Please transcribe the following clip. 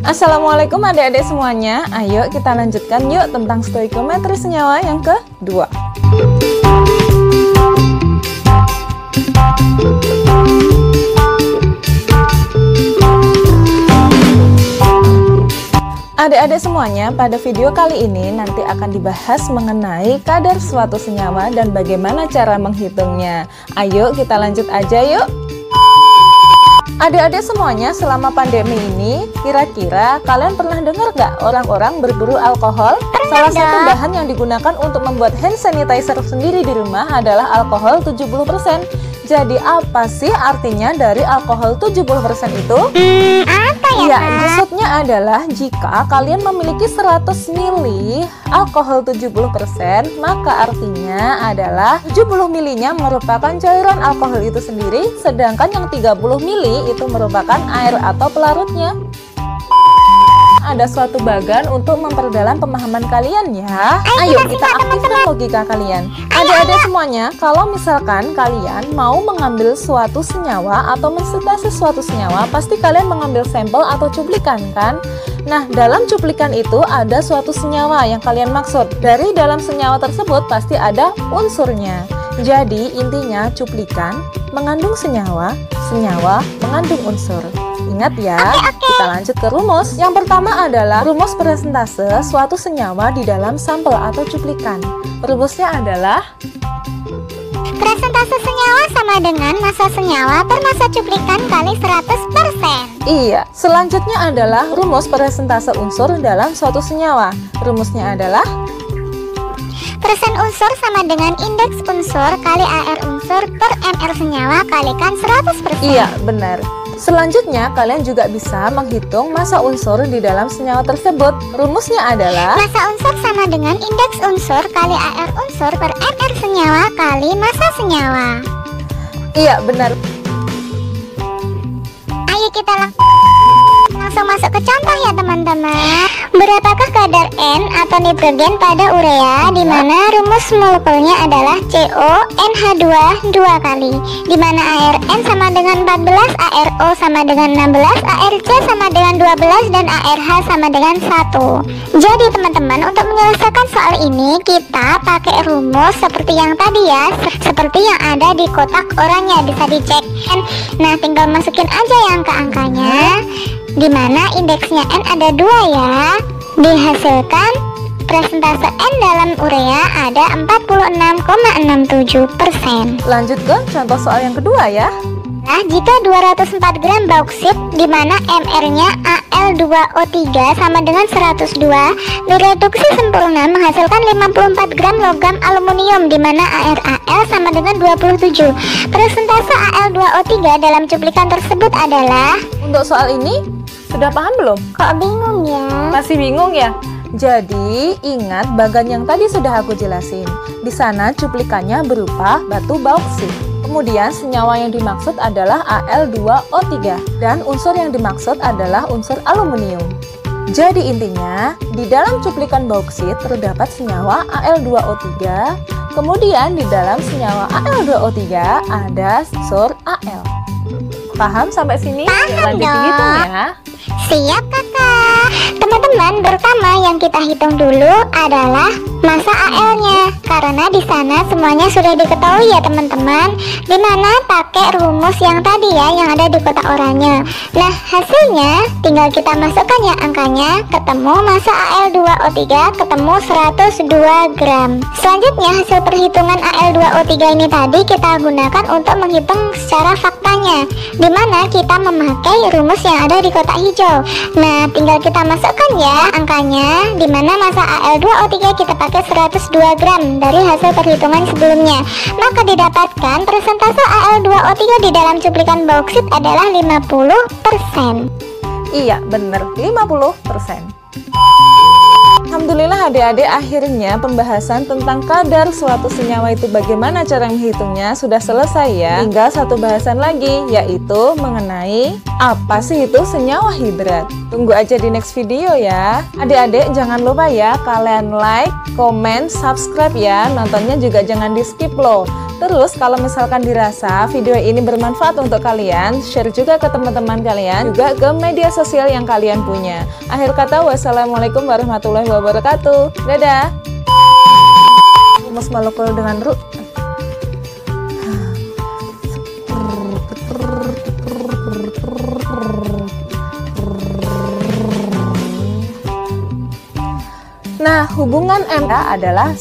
Assalamualaikum adik-adik semuanya. Ayo kita lanjutkan yuk tentang stoikiometri senyawa yang kedua. Adik-adik semuanya, pada video kali ini nanti akan dibahas mengenai kadar suatu senyawa dan bagaimana cara menghitungnya. Ayo kita lanjut aja yuk. Adik-adik semuanya, selama pandemi ini, kira-kira kalian pernah dengar gak orang-orang berburu alkohol? Salah satu bahan yang digunakan untuk membuat hand sanitizer sendiri di rumah adalah alkohol 70%. Jadi apa sih artinya dari alkohol 70% itu? Apa ya, Ya, maksudnya adalah jika kalian memiliki 100 ml alkohol 70%, maka artinya adalah 70 ml-nya merupakan cairan alkohol itu sendiri, sedangkan yang 30 ml itu merupakan air atau pelarutnya. Ada suatu bagan untuk memperdalam pemahaman kalian ya. Ayo kita aktifkan logika kalian. Adik-adik semuanya, kalau misalkan kalian mau mengambil suatu senyawa atau mensintesis suatu senyawa, pasti kalian mengambil sampel atau cuplikan kan? Nah, dalam cuplikan itu ada suatu senyawa yang kalian maksud. Dari dalam senyawa tersebut pasti ada unsurnya. Jadi intinya cuplikan mengandung senyawa, senyawa mengandung unsur. Ingat ya, kita lanjut ke rumus. Yang pertama adalah rumus persentase suatu senyawa di dalam sampel atau cuplikan. Rumusnya adalah persentase senyawa sama dengan massa senyawa per massa cuplikan kali 100%. Iya, selanjutnya adalah rumus persentase unsur dalam suatu senyawa. Rumusnya adalah persen unsur sama dengan indeks unsur kali AR unsur per ml senyawa kalikan 100%. Iya, benar. Selanjutnya, kalian juga bisa menghitung massa unsur di dalam senyawa tersebut. Rumusnya adalah massa unsur sama dengan indeks unsur kali AR unsur per ml senyawa kali massa senyawa. Iya, benar. Ayo kita langsung masuk ke contoh ya teman-teman. Berapakah kadar N atau nitrogen pada urea, di mana rumus molekulnya adalah CONH2 2 kali, di mana ARN sama dengan 14, ARO sama dengan 16, ARC sama dengan 12, dan ARH sama dengan 1. Jadi teman-teman, untuk menyelesaikan soal ini kita pakai rumus seperti yang tadi ya, seperti yang ada di kotak oranye, bisa dicek. Nah, tinggal masukin aja ya angka-angkanya, dimana indeksnya N ada 2 ya. Dihasilkan persentase N dalam urea ada 46,67%. Lanjut ke contoh soal yang kedua ya. Nah, jika 204 gram bauksit di mana Mr-nya Al2O3 sama dengan 102, direduksi sempurna menghasilkan 54 gram logam aluminium di mana ArAl sama dengan 27. Persentase Al2O3 dalam cuplikan tersebut adalah. Untuk soal ini sudah paham belum? Kok bingung ya? Masih bingung ya? Jadi ingat bagan yang tadi sudah aku jelasin. Di sana cuplikannya berupa batu bauksit. Kemudian senyawa yang dimaksud adalah Al2O3 dan unsur yang dimaksud adalah unsur aluminium. Jadi intinya di dalam cuplikan bauksit terdapat senyawa Al2O3. Kemudian di dalam senyawa Al2O3 ada unsur Al. Paham sampai sini? Paham Lanjut dihitung ya. Siap kakak. Teman-teman, pertama yang kita hitung dulu adalah massa AL-nya, karena di sana semuanya sudah diketahui ya teman-teman, dimana pakai rumus yang tadi ya, yang ada di kotak oranye. Nah, hasilnya tinggal kita masukkan ya angkanya, ketemu massa Al2O3 ketemu 102 gram. Selanjutnya hasil perhitungan Al2O3 ini tadi kita gunakan untuk menghitung secara faktanya, dimana kita memakai rumus yang ada di kotak hijau. Nah, tinggal kita masukkan ya angkanya, dimana massa Al2O3 kita pakai 102 gram dari hasil perhitungan sebelumnya. Maka didapatkan persentase Al2O3 di dalam cuplikan bauksit adalah 50%. Iya, bener, 50%. Alhamdulillah adik-adik, akhirnya pembahasan tentang kadar suatu senyawa itu bagaimana cara menghitungnya sudah selesai ya. Tinggal satu bahasan lagi, yaitu mengenai apa sih itu senyawa hidrat. Tunggu aja di next video ya. Adik-adik jangan lupa ya, kalian like, komen, subscribe ya. Nontonnya juga jangan di skip loh. Terus kalau misalkan dirasa video ini bermanfaat untuk kalian, share juga ke teman-teman kalian, juga ke media sosial yang kalian punya. Akhir kata, wassalamualaikum warahmatullahi wabarakatuh. Dadah. Rumus molekul dengan Nah, hubungan M adalah